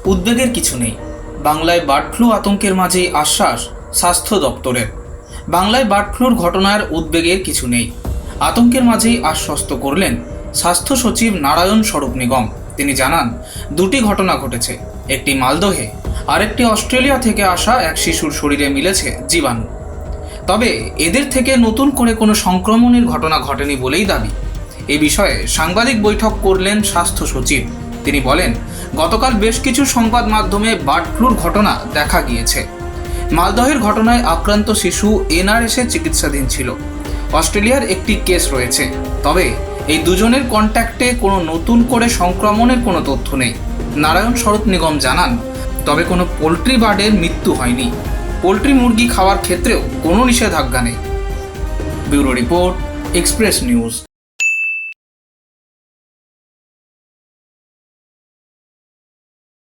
উদ্বেগের কিছু নেই। বাংলায় বার্ড ফ্লু আতঙ্কের মাঝেই আশ্বাস স্বাস্থ্য দপ্তরের। বাংলায় বার্ড ফ্লুর ঘটনার উদ্বেগের কিছু নেই, আতঙ্কের মাঝেই আশ্বস্ত করলেন স্বাস্থ্য সচিব নারায়ণ স্বরূপ নিগম। তিনি জানান, দুটি ঘটনা ঘটেছে, একটি মালদহে, আরেকটি অস্ট্রেলিয়া থেকে আসা এক শিশুর শরীরে মিলেছে জীবাণু। তবে এদের থেকে নতুন করে কোনো সংক্রমণের ঘটনা ঘটেনি বলেই দাবি। এ বিষয়ে সাংবাদিক বৈঠক করলেন স্বাস্থ্য সচিব। তিনি বলেন, গতকাল বেশ কিছু সংবাদ মাধ্যমে বার্ড ফ্লুর ঘটনা দেখা গিয়েছে। মালদহের ঘটনায় আক্রান্ত শিশু এনআরএসে চিকিৎসাধীন ছিল। অস্ট্রেলিয়ার একটি কেস রয়েছে, তবে এই দুজনের কন্ট্যাক্টে কোনো নতুন করে সংক্রমণের কোনো তথ্য নেই। নারায়ণ স্বরূপ নিগম জানান, তবে কোনো পোলট্রি বার্ডের মৃত্যু হয়নি। পোলট্রি মুরগি খাওয়ার ক্ষেত্রেও কোনো নিষেধাজ্ঞা নেই। Bureau report, express news.